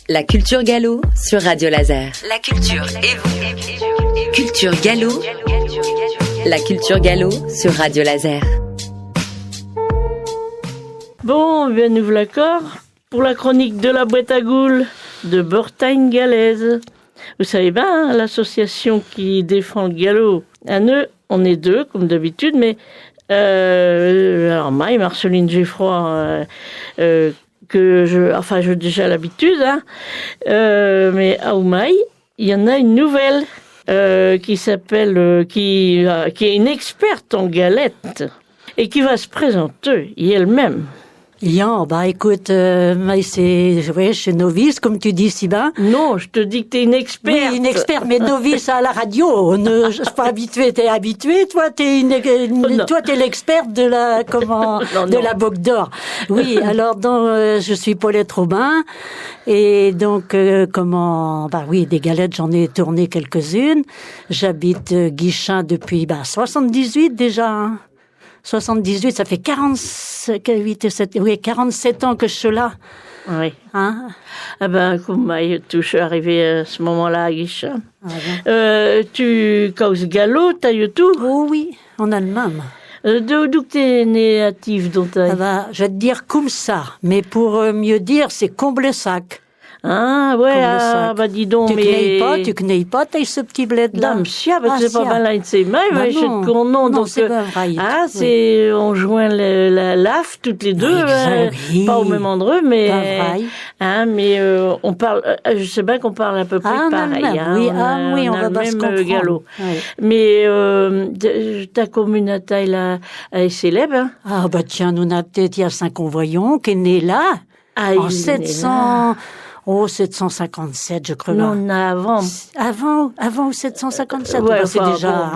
La culture gallo sur Radio Laser. La culture et vous. Culture gallo. La culture gallo sur Radio Laser. Bon, bien nous l'accord pour la chronique de la boîte à goules de Bretagne Galaise. Vous savez bien, l'association qui défend le gallo à Neu, on est deux, comme d'habitude, mais alors moi et Marceline Geffroy, j'ai déjà l'habitude, mais à Oumaï, il y en a une nouvelle qui s'appelle, qui est une experte en galettes et qui va se présenter elle-même. Écoute, je suis novice, comme tu dis si bien. Non, je te dis que t'es une experte. Oui, une experte, mais novice à la radio. Je suis pas habituée, t'es habituée. Toi, t'es l'experte de la, de la Boque d'Or. Oui, alors, je suis Paulette Robin. Et donc, des galettes, j'en ai tourné quelques-unes. J'habite Guichin depuis, 78 déjà, hein. 78, ça fait 47 ans que je suis là. Oui. Hein? Je suis arrivée à ce moment-là à Guichin. Ah, Tu causes gallo, t'as eu tout? Oh oui, en Allemagne. D'où t'es native dans ta... Je vais te dire comme ça, mais pour mieux dire, c'est Comblesac. Ah, ouais, dis donc, Tu connais pas, t'as ce petit bled-là. Non, c'est pas mal à c'est mal, mais je te connais, donc... c'est pas vrai. C'est, on joint la laf, toutes les deux, pas au même endroit, mais... Pas vrai. Mais on parle, je sais bien qu'on parle à peu près pareil. On va pas se comprendre. Gallo. Oui. Mais ta commune à taille, là, elle est célèbre, hein? Tiens, nous on a peut-être, il y a 5 convoyants qui est né là, en 700... 757, je crois. Non, avant. Avant 757. Ouais, c'est déjà.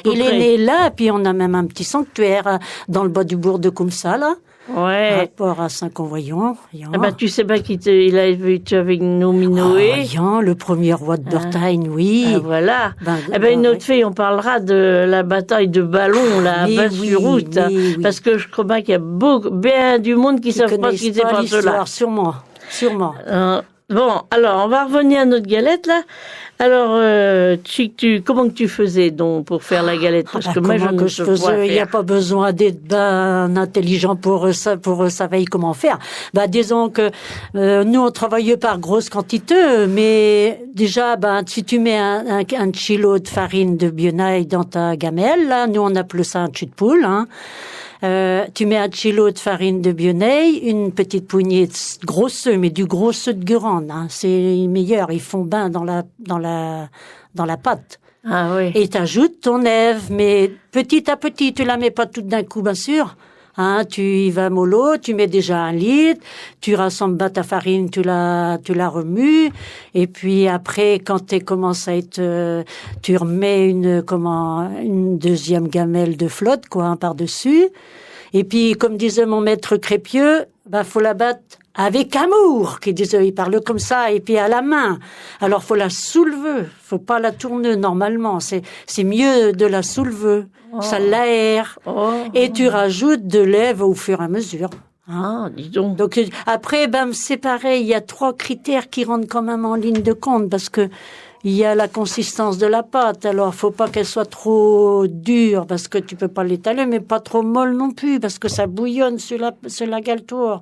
Il est né là, puis on a même un petit sanctuaire dans le bas du bourg de Koumsa, là. Ouais. Rapport à Saint-Convoyant. Tu sais pas il a vécu avec Nominoé. Le premier roi de Bretagne, oui. Voilà. Une autre fille, on parlera de la bataille de Ballon, là, à sur route. Parce que je crois bien qu'il y a bien du monde qui savent pas ce qui s'est passé là. Sûrement. Alors, on va revenir à notre galette, là. Alors, comment que tu faisais, donc, pour faire la galette? Parce que moi, il n'y a pas besoin d'être intelligent pour savoir comment faire. Disons que, nous, on travaille par grosse quantité, mais déjà, si tu mets un kilo de farine de bionaille dans ta gamelle, là, nous, on appelle ça un cul de poule, hein. Tu mets un kilo de farine de bionaille, une petite poignée de gros œufs, mais du gros œuf de Guérande, hein. C'est meilleur, ils font bain dans la pâte. Ah oui. Et t'ajoutes ton ève, mais petit à petit, tu la mets pas toute d'un coup, bien sûr. Hein, tu y vas mollo, tu mets déjà 1 litre, tu rassembles ta farine, tu la remues, et puis après, quand tu commence à être, tu remets une deuxième gamelle de flotte, par-dessus. Et puis, comme disait mon maître Crépieux, faut la battre avec amour, il parle comme ça, et puis à la main. Alors, faut la soulever, faut pas la tourner normalement, c'est mieux de la soulever. Ça l'aère. Et tu rajoutes de l'ève au fur et à mesure. Dis donc. Donc, après, c'est pareil, il y a 3 critères qui rentrent quand même en ligne de compte, parce que il y a la consistance de la pâte. Alors, faut pas qu'elle soit trop dure, parce que tu peux pas l'étaler, mais pas trop molle non plus, parce que ça bouillonne sur la galetour.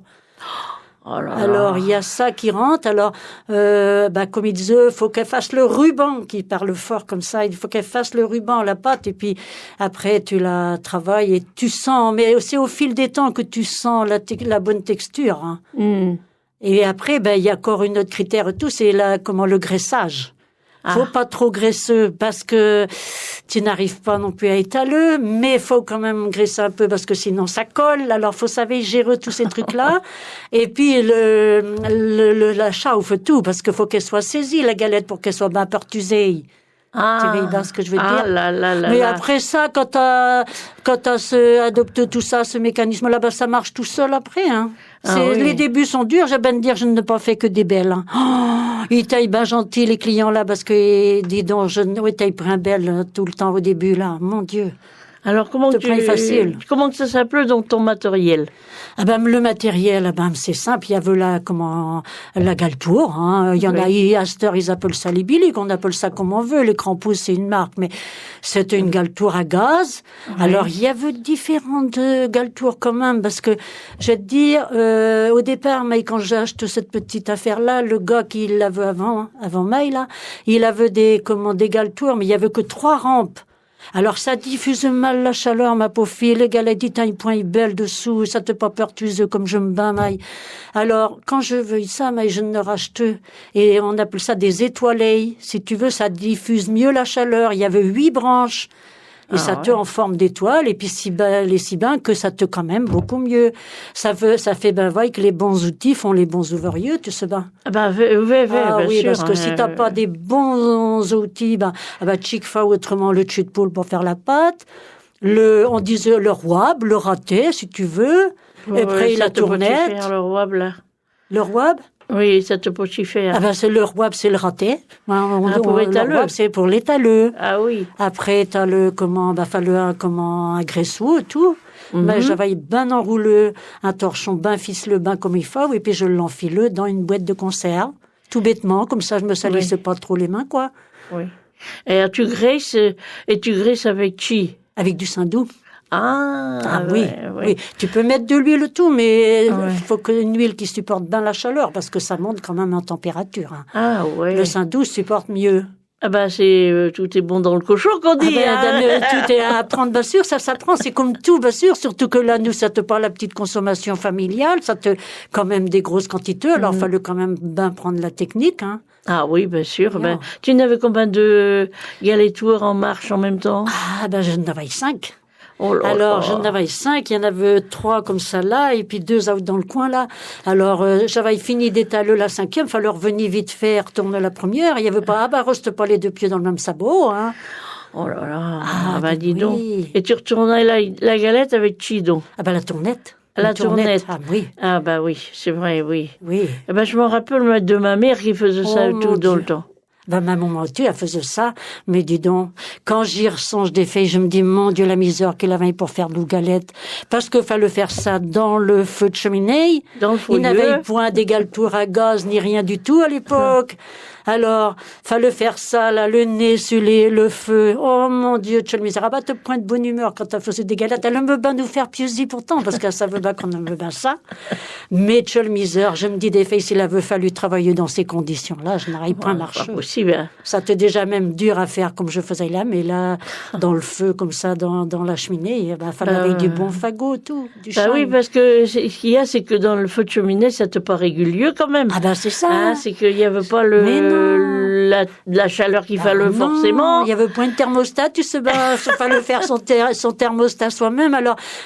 Alors, il y a ça qui rentre. Alors, comme il disait, faut qu'elle fasse le ruban, qui parle fort comme ça. Il faut qu'elle fasse le ruban, la pâte, et puis après, tu la travailles et tu sens, mais c'est au fil des temps que tu sens la bonne texture, hein. Et après, il y a encore une autre critère, c'est le graissage. Faut pas trop graisseux parce que tu n'arrives pas non plus à étaler, mais faut quand même graisser un peu parce que sinon ça colle. Alors faut savoir gérer tous ces trucs-là. Et puis la chauffe tout parce qu'il faut qu'elle soit saisie la galette pour qu'elle soit bien pertusée. Tu vois ce que je veux dire? Mais après ça, quand t'as adopté tout ça, ce mécanisme-là, ça marche tout seul après, hein. Les débuts sont durs, j'ai bien de dire, je n'ai pas fait que des belles, hein. Ils taillent bien gentils, les clients, là, parce que, dis donc, ils taillent bien belle tout le temps au début, là. Mon Dieu. Alors, comment que ça s'appelle dans ton matériel? Ah ben, le matériel, ah ben, c'est simple. Il y avait la galtour, hein. Il y en a, à cette heure, ils appellent ça les biliques. On appelle ça comme on veut. Les crampous, c'est une marque, mais c'était une galtour à gaz. Oui. Alors, il y avait différentes galtours quand même, parce que, je vais te dire, au départ, mais quand j'ai acheté cette petite affaire-là, le gars qui l'avait avant Maï, là, il avait des galtours, mais il y avait que 3 rampes. Alors, ça diffuse mal la chaleur, ma pauvre fille. Les galettes, dit, un point belle dessous, ça te pas pertuse comme je me bats, maille. Alors, quand je veux ça, maille, je ne rachète. Et on appelle ça des étoilés. Si tu veux, ça diffuse mieux la chaleur. Il y avait 8 branches. Et ça te en forme d'étoile, et puis si bien que ça te quand même beaucoup mieux. Ça fait ben voyez que les bons outils font les bons ouvriers, tu sais ben. Ah ben oui, sûr, parce que si t'as pas des bons outils, chic fa autrement le tue de poule pour faire la pâte, on disait le rouab, le raté si tu veux, et après la tournette. Faire le rouab là. Le rouab? Oui, ça te peut y faire. Ah ben, c'est le rouab, c'est le raté. Pour l'étaleux. Le rouab, c'est pour l'étaleux. Ah oui. Après, t'as un graissou et tout. Ben, j'avais bien enroulé un torchon bien ficelé, bien comme il faut, et puis je l'enfile dans une boîte de conserve. Tout bêtement, comme ça, je me salissais pas trop les mains, quoi. Oui. Et tu graisses avec qui? Avec du saindoux. Oui. Tu peux mettre de l'huile tout, mais il faut qu'une huile qui supporte bien la chaleur, parce que ça monte quand même en température. Hein. Ah ouais. Le saindoux supporte mieux. Ah ben tout est bon dans le cochon qu'on dit. Tout est à apprendre, bien sûr, ça s'apprend, c'est comme tout, bien sûr, surtout que là, nous, ça te parle la petite consommation familiale, ça te, quand même des grosses quantités, alors il fallait quand même bien prendre la technique, hein. Ah oui, bien sûr. Ben, tu n'avais combien de galettours en marche en même temps? Je n'avais 5. Oh là alors, là. j'en avais 5, il y en avait 3 comme ça là, et puis 2 dans le coin là. Alors, j'avais fini d'étaler la 5e, fallait revenir vite faire, retourner la première. Il y avait pas, reste pas les 2 pieds dans le même sabot, hein. Oh là là, dis donc. Et tu retournais la galette avec qui donc? La tournette. La tournette. Ah oui. Ah oui, c'est vrai, oui. Oui. Je me rappelle de ma mère qui faisait ça tout dans le temps. Ma maman, elle faisait ça, mais dis donc, quand j'y ressonge des faits, je me dis, mon Dieu, la misère qu'elle avait pour faire de l'ougalette. Parce qu'il fallait faire ça dans le feu de cheminée. Dans le foyer. Il n'avait point d'égaltour à gaz, ni rien du tout à l'époque. Alors, fallait faire ça, là, le nez sur le feu. Oh, mon Dieu, tu le misère. Te point de bonne humeur quand elle faisait des galettes. Elle aime bien nous faire pieuser pourtant, parce qu'elle savait bien qu'on aime bien ça. Mais tu le misère, je me dis des faits, s'il avait fallu travailler dans ces conditions-là, je n'aurais pas marché. Pas possible, hein. Ça te déjà même dur à faire comme je faisais là, mais là, dans le feu, comme ça, dans la cheminée, fallait avec du bon fagot, tout, du chêne. Oui, parce que ce qu'il y a, c'est que dans le feu de cheminée, ça te paraît régulier quand même. C'est ça. Hein, c'est qu'il n'y avait pas la chaleur qu'il fallait forcément. Il y avait point de thermostat, tu sais, il fallait faire son thermostat soi-même.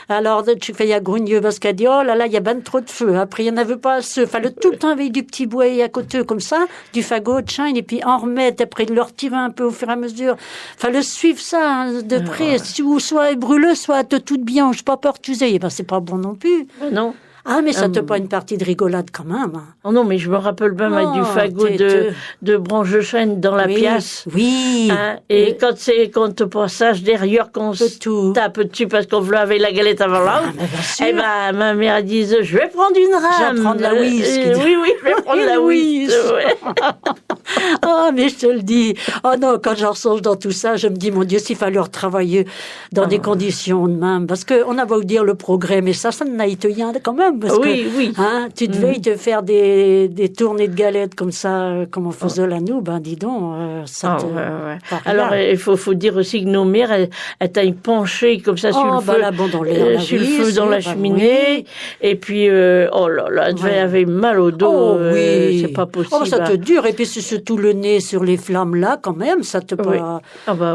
Alors, tu fais, il y a Grugneux parce qu'elle dit, oh là là, il y a ben trop de feu. Après, il n'y en avait pas assez. Il fallait tout le temps avec du petit bois à côté, comme ça, du fagot de chêne, et puis en remettre, après de le retirer un peu au fur et à mesure. Il fallait suivre ça de près, ou soit brûleux, soit tout bien, je pas peur tu sais. C'est pas bon non plus. Non. Mais ça te pas une partie de rigolade quand même. Oh non, mais je me rappelle bien avec du fagot de branche de chêne dans la pièce. Oui. Hein, et quand te passage derrière, qu'on se tape dessus parce qu'on veut avec la galette avant l'autre, ma mère disait, je vais prendre une rame. Je vais prendre la whisk. Oui, je vais prendre la whisk. Mais je te le dis. Oh non, quand j'en songe dans tout ça, je me dis, mon Dieu, s'il fallait retravailler dans des conditions de même. Parce qu'on a beau dire le progrès, mais ça n'a été rien quand même. Parce oui. Hein, tu devais te faire des tournées de galettes comme ça, comme on faisait là, nous, dis donc, ça te... Ouais. Alors, il faut dire aussi que nos mères, elles étaient penchées comme ça sur le feu, dans la cheminée. Et puis, oh là là, elle avait mal au dos. C'est pas possible. Ça te dure. Et puis, c'est surtout le nez sur les flammes là, quand même, ça te pas...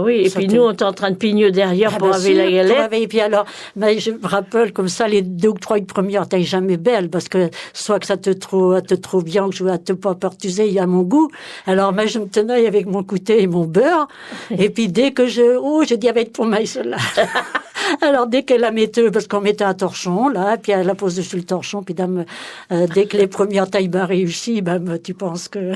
oui. Et puis, nous, on était en train de pigner derrière pour avoir la galette. Et puis, alors, je me rappelle comme ça, les 2 ou 3 premières, t'as jamais belle, parce que soit que ça te trouve bien, ou que je ne te pas pertuser, il y a mon goût. Alors, je me tenais avec mon couteau et mon beurre. Et puis, dès que je dis avec pour moi, cela. Alors, dès qu'elle la mettait, parce qu'on mettait un torchon, là, puis elle la pose dessus le torchon, puis dès que les premières tailles réussies, tu penses que...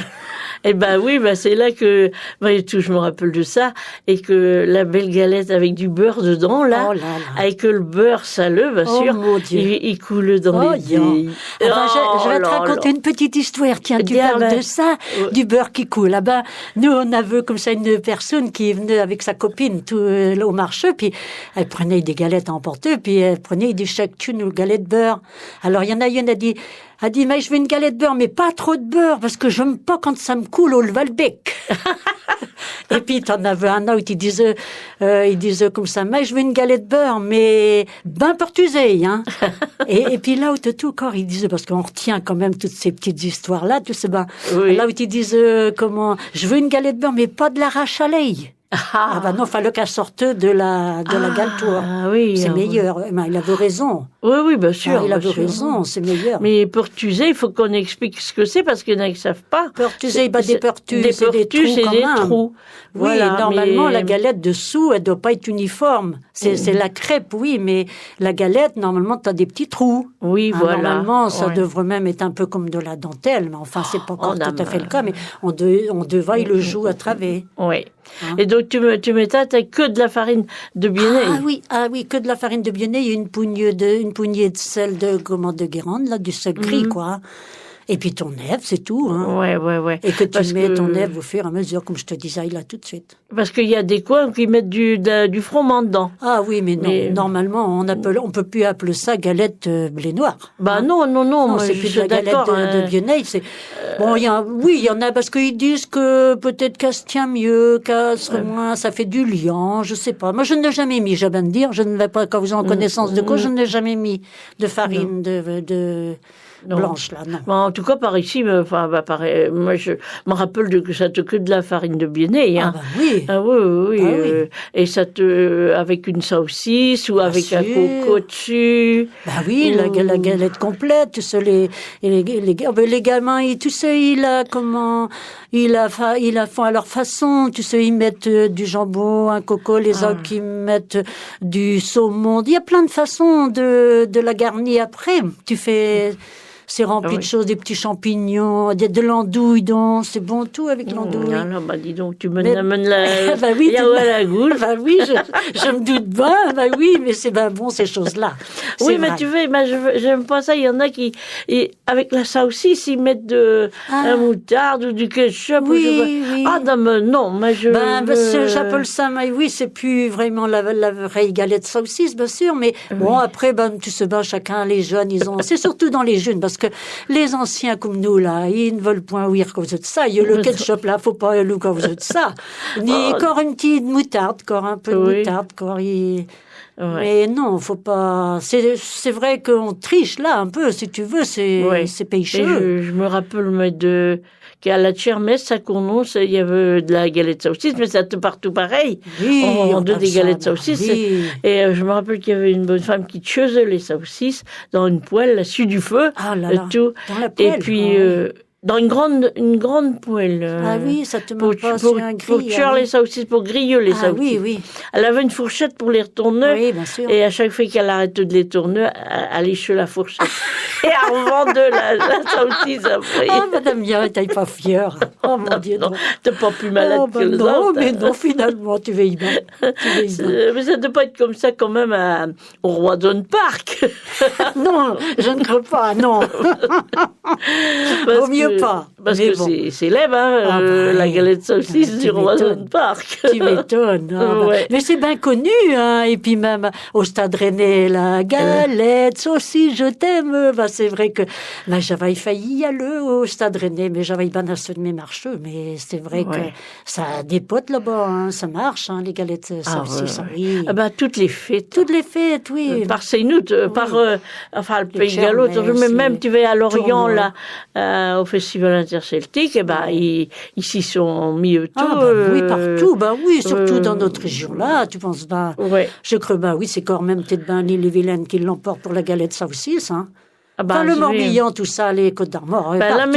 Eh ben oui, c'est là que je me rappelle de ça et que la belle galette avec du beurre dedans là, Oh là là. avec que le beurre saleux, bien sûr, mon Dieu. il coule dans les Dieu. dés. Je vais te raconter une petite histoire. Tiens, tu parles de ça, du beurre qui coule. Nous, on avait comme ça une personne qui venait avec sa copine au marché, puis elle prenait des galettes à emporter, puis elle prenait des chacune une galette de beurre. Alors, il y en a une, a dit, mais je veux une galette de beurre, mais pas trop de beurre, parce que j'aime pas quand ça me coule au bec. Et puis, t'en avais un autre, il disait comme ça, mais je veux une galette de beurre, mais ben pertusée, hein. et puis là où tout corps, il disait, parce qu'on retient quand même toutes ces petites histoires-là, tu sais, là où il disait, je veux une galette de beurre, mais pas de l'arrache à l'œil. Non, fallait qu'elle sorte de la galetoire. Oui, c'est meilleur. Il avait raison. Oui, bien sûr. Il avait raison, c'est meilleur. Mais pertusé, il faut qu'on explique ce que c'est parce qu'il y en a qui ne savent pas. Pertusé, des pertus, c'est des trous. Oui, voilà, normalement, la galette dessous, elle doit pas être uniforme. C'est la crêpe, oui, mais la galette, normalement, tu as des petits trous. Oui, voilà. Normalement, ça devrait même être un peu comme de la dentelle, mais enfin, c'est pas encore tout à fait le cas, mais on devrait le jouer à travers. Oui. Et donc, tu mets ça, t'as que de la farine de Biennet. Ah oui, que de la farine de Biennet, il y a une poignée de sel de Guérande, là, du sel gris, quoi. Et puis ton œuf, c'est tout. Hein. Ouais. Et que tu mets ton œuf au fur et à mesure, comme je te disais là tout de suite. Parce qu'il y a des coins qui mettent du froment dedans. Ah oui, mais non. Normalement, on peut plus appeler ça galette blé noir. Non, moi, c'est plus de la galette de Biennet. Bon, il y en a parce qu'ils disent que peut-être qu'elle se tient mieux, qu'elle serait moins, ça fait du liant, je sais pas. Moi, je ne l'ai jamais mis, j'ai bien de dire. Je ne vais pas, quand vous en connaissance de cause, je ne l'ai jamais mis de farine de blanche, là, non. Bon, en tout cas, par ici, pareil, moi, je me rappelle que ça te que de la farine de Biennet, hein. Oui. Oui. Et ça avec une saucisse ou avec un coco dessus. Oui, la galette complète, tu sais, les gamins, tu sais, ils la font à leur façon, tu sais, ils mettent du jambon, un coco, les autres qui mettent du saumon. Il y a plein de façons de la garnir après. C'est rempli de choses, des petits champignons, de l'andouille, donc c'est bon tout avec l'andouille. Alors, dis donc, tu m'amènes la goule. Oui, je me doute bien, oui, mais c'est bon ces choses-là. Oui, mais tu veux, j'aime pas ça, il y en a qui, avec la saucisse, ils mettent un moutarde ou du ketchup. Oui. Non, j'appelle ça, oui, c'est plus vraiment la vraie galette saucisse, bien sûr, mais bon, après, tu sais, chacun, les jeunes, c'est surtout dans les jeunes, parce que les anciens comme nous, là, ils ne veulent point ouïr quand vous êtes ça. Il y a le ketchup, là, faut pas aller quand vous êtes ça. Ni encore une petite moutarde, encore un peu de moutarde, encore. Mais non, faut pas. C'est vrai qu'on triche là un peu, si tu veux, c'est pécheux. Je me rappelle qu'à la Tchermesse, à Cournon, il y avait de la galette saucisse, mais c'était partout pareil. Oui, on vendait des galettes saucisses. Oui. Et je me rappelle qu'il y avait une bonne femme qui tuaisait les saucisses dans une poêle, là-dessus du feu. Tout. Dans la poêle. Et puis, dans une grande poêle. Ça te manque pas sur un grill. Pour cuire les saucisses, pour griller les saucisses. Oui. Elle avait une fourchette pour les retourner. Oui, bien sûr. Et à chaque fois qu'elle arrêtait de les tourner, elle léchait la fourchette. Et elle revendait la saucisse après. Madame Bien, t'es pas fière. Oh, mon Dieu, non. T'es pas plus malade que les autres. Non, mais non, finalement, tu veilles bien. Mais ça ne doit pas être comme ça quand même au Roison Park. Non, je ne crois pas, non. Vaut mieux pas. Parce que c'est célèbre, la galette saucisse du Roison Park. Tu m'étonnes. Mais c'est bien connu, hein. Et puis même au Stade Rennais, la galette saucisse, je t'aime. C'est vrai que j'avais failli y aller au Stade Rennais, mais j'avais bien assez de mes marcheux. Mais c'est vrai que ça a des potes là-bas, hein. Ça marche, hein, les galettes saucisses. Oui. Toutes les fêtes. Toutes les fêtes, oui. Par Seinout, par le Pays Gallo. Mais même tu vas à Lorient, là, au Festival interceltique, ils s'y sont mis tout. Oui, partout. Oui, surtout dans notre région-là. Tu penses, je crois, oui, c'est quand même peut-être l'île-et-Vilaine qui l'emporte pour la galette saucisse, hein. Le Morbihan, tout ça, les Côtes d'Armor, la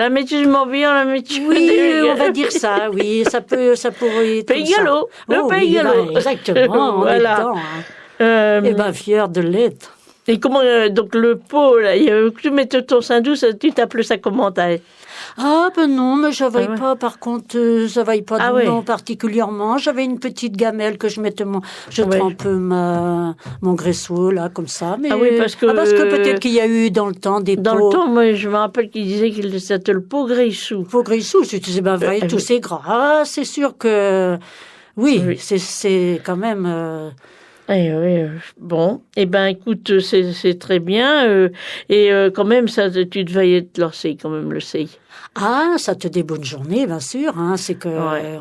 métier du Morbihan, la métier. Oui, on va dire ça, oui, ça pourrait être Pays Gallo, le Pays Gallo. Exactement, on est dedans. Fier de l'être. Et comment, donc le pot, là, tu mets ton sein doux, tu t'appelles ça comment Ah ben non, mais j'avais Ah ouais. pas, par contre, j'avais pas Ah de ouais. nom particulièrement. J'avais une petite gamelle que je mettais je Ouais. trempe mon graisseau, là, comme ça. Mais, Ah oui, parce que peut-être qu'il y a eu dans le temps des dans pots. le temps, moi, je me rappelle qu'il disait qu'il c'était le pot Grissou. Pot Grissou, je disais, ben vrai, tout c'est gras. Ah, c'est sûr que, oui. C'est quand même... Eh oui, bon, eh ben écoute, c'est très bien, et quand même, ça, tu devais être lancé quand même, le CI. Ah, ça te des bonnes journées, bien sûr. Hein, c'est que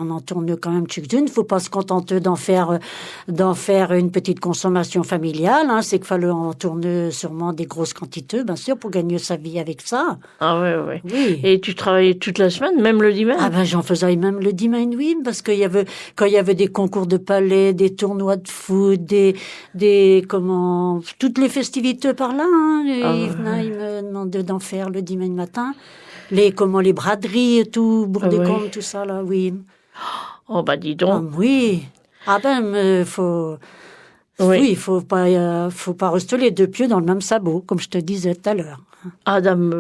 on en tourne quand même quelques-unes. Faut pas se contenter d'en faire une petite consommation familiale. Hein, c'est qu'il fallait en tourner sûrement des grosses quantités, bien sûr, pour gagner sa vie avec ça. Ah ouais. Oui. Et tu travaillais toute la semaine, même le dimanche? Ah ben j'en faisais même le dimanche, oui, parce qu'il y avait quand il y avait des concours de palais, des tournois de foot, toutes les festivités par là. Hein, ils me demandaient d'en faire le dimanche matin. Les braderies et tout, bourg-des-Comtes, tout ça, là, oui. Oh, bah, dis donc. Ah, oui. Ah ben, faut pas rester les deux pieds dans le même sabot, comme je te disais tout à l'heure. Ah, dame,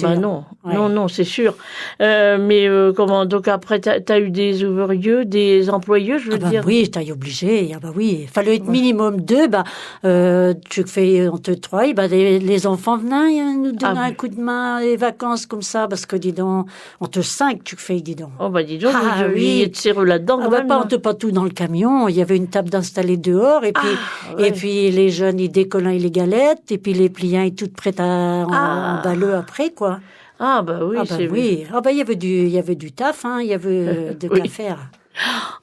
bah non. Ouais. Non, c'est sûr. Mais comment, donc après, t'as eu des ouvriers, des employés, je veux dire? Oui, t'as obligé. Ah bah oui, il fallait être minimum 2. Tu fais entre 3. Les enfants venaient nous donner un coup de main, les vacances comme ça, parce que dis donc, entre 5, tu fais, dis donc. Oh bah dis donc, vous deviez être sérieux là-dedans quand même. On pas tout dans le camion. Il y avait une table d'installer dehors, et puis les jeunes ils décollaient les galettes, et puis les pliants ils toutes prêtes à emballer après quoi. Ah bah oui, c'est oui. Ah bah il y avait du taf, hein. Il y avait de quoi faire.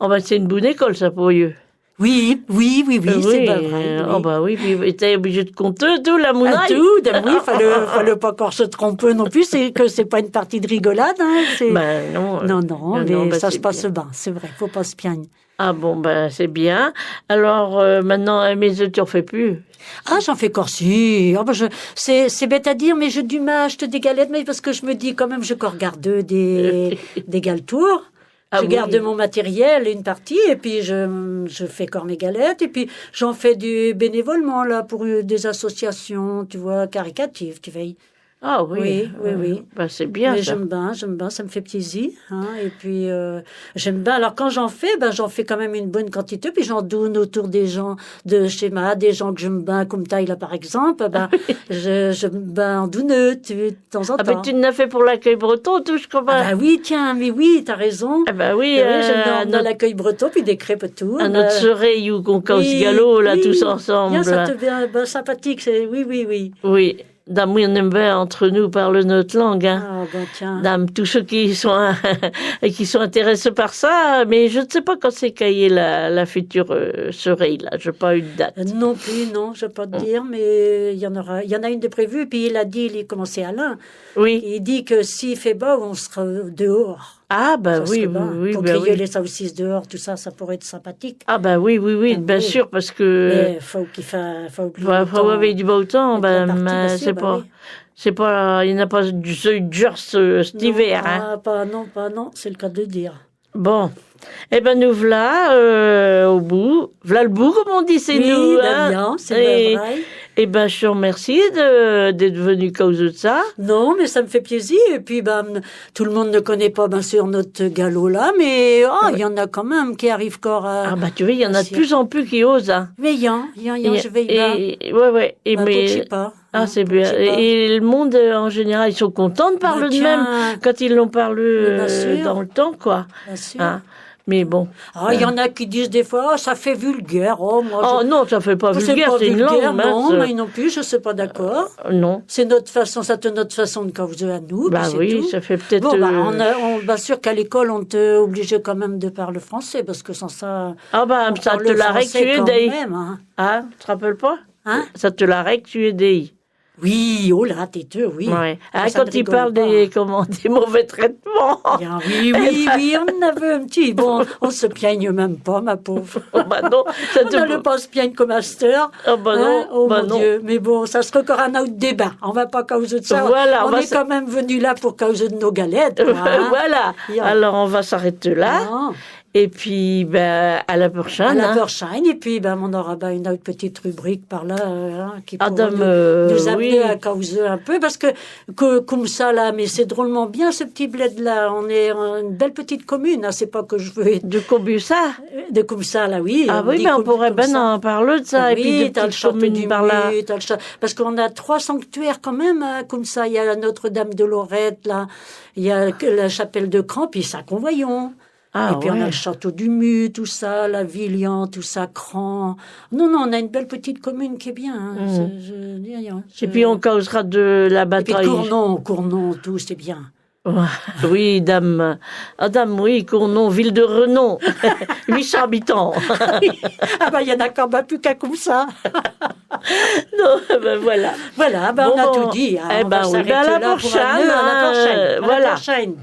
Oh bah c'est une bonne école ça pour eux. Oui, c'est pas vrai. Oh bah oui, puis t'es obligé de compter tout la mounaille. Oui, fallait pas encore se tromper non plus. C'est que c'est pas une partie de rigolade. Hein, non, mais ça se passe bien. C'est vrai, faut pas se plaindre. Ah bon, ben c'est bien. Alors maintenant, mais tu en fais plus. Ah, j'en fais corsi. Oh, c'est bête à dire, mais je du mal acheter des galettes, mais parce que je me dis quand même, je regarde des galetours. Je garde mon matériel, une partie, et puis je fais encore mes galettes, et puis j'en fais du bénévolement, là, pour des associations, tu vois, caricatives, tu vois. Ah oui. Bah, c'est bien. Mais j'aime bien, ça me fait plaisir. Hein, et puis, j'aime bien. Alors, quand j'en fais quand même une bonne quantité, puis j'en donne autour des gens de chez moi, des gens que j'aime bien, comme taille, là, par exemple. En donne de temps en temps. Ah, ben, tu n'as fait pour l'accueil breton, tout, je crois. Ah, bah oui, tiens, mais oui, t'as raison. Ah, bah oui. J'aime bien l'accueil breton, puis des crêpes et tout. À notre soirée, où on cause galop, là, tous ensemble. Bien, ça te vient, sympathique, oui. Oui. Dame, oui, on aime bien entre nous parler notre langue. Hein. Ah, ben tiens. Dame, tous ceux qui sont intéressés par ça, mais je ne sais pas quand c'est caillé la future soirée, là. Je n'ai pas eu de date. Non plus, non, je ne vais pas te dire, mais il y en a une de prévue, puis il a dit, il est commencé Alain. Oui. Il dit que s'il fait beau, on sera dehors. Ah, bah ça oui. Pour griller les saucisses dehors, tout ça, ça pourrait être sympathique. Ah, bah oui, bien sûr, parce que. Mais faut faut avoir du beau temps, c'est pas, il n'y en a pas du just cet hiver, hein. Pas non, c'est le cas de dire. Bon. Eh ben, nous voilà au bout. Voilà le bout, comme on dit, c'est nous. Hein. Bien, c'est vrai. Eh ben, je te remercie d'être venu cause de ça. Non, mais ça me fait plaisir. Et puis, tout le monde ne connaît pas, bien sûr, notre galop là, mais il y en a quand même qui arrivent encore à... Ah, bah, tu vois, il y en a de plus en plus qui osent, hein. Mais je vais y ouais. Et mais... Je sais pas. Ah, c'est bien. Et le monde, en général, ils sont contents de parler de même quand ils l'ont parlé dans le temps, quoi. Bien sûr. Hein? Mais bon. Il y en a qui disent des fois, ça fait vulgaire. Non, ça fait pas vulgaire, c'est une langue. Non, mais non plus, je ne suis pas d'accord. Non. C'est notre façon de causer à nous. Bah oui, tout. ça fait peut-être... Bon, bien sûr qu'à l'école, on t'est obligé quand même de parler français, parce que sans ça... Ah bah, ça te l'a réctué hein. Ah, tu te rappelles pas? Hein? Ça te l'a réctué des... Oui, oh là, têteux, oui. Ouais. Quand il parle des mauvais traitements. Oui, on avait un petit. Bon, on se plaigne même pas, ma pauvre. Oh, bah non, on n'allait pas se plaindre comme master. Oh, bah non. Oh, mon Dieu. Mais bon, ça sera encore un autre débat. On va pas causer de ça. Voilà, on est quand même venu là pour causer de nos galettes. Quoi, voilà. Alors, on va s'arrêter là. Non. Et puis, à la prochaine. À la prochaine. Et puis, on aura une autre petite rubrique par là qui pourra Adam, nous amener oui. à causer un peu. Parce que comme ça, là, mais c'est drôlement bien, ce petit bled-là. On est une belle petite commune. C'est pas que je veux être De Combussa. de comme ça, là, oui. Ah oui, mais on pourrait bien en parler de ça. Oui, Et puis de t'as le petites château communes du par là. Mut, parce qu'on a 3 sanctuaires quand même, comme ça. Il y a la Notre-Dame de Lorette, là. Il y a la chapelle de Cran, puis Saint-Convoyant. Ah, Et puis on a ouais. le château du Mut, tout ça, la Villian, tout ça, Cran. Non, on a une belle petite commune qui est bien. Hein. Et puis on causera de la Et puis bataille. Cournon, tout, c'est bien. Oui, dame. Ah, dame, oui, Cournon, ville de renom. 800 habitants. Il y en a quand même plus qu'à comme ça. Non, voilà. Voilà, on a tout dit. Hein. Eh On va oui, s'arrêter à la là pour un prochaine. nœud, à la prochaine. À la Voilà. prochaine.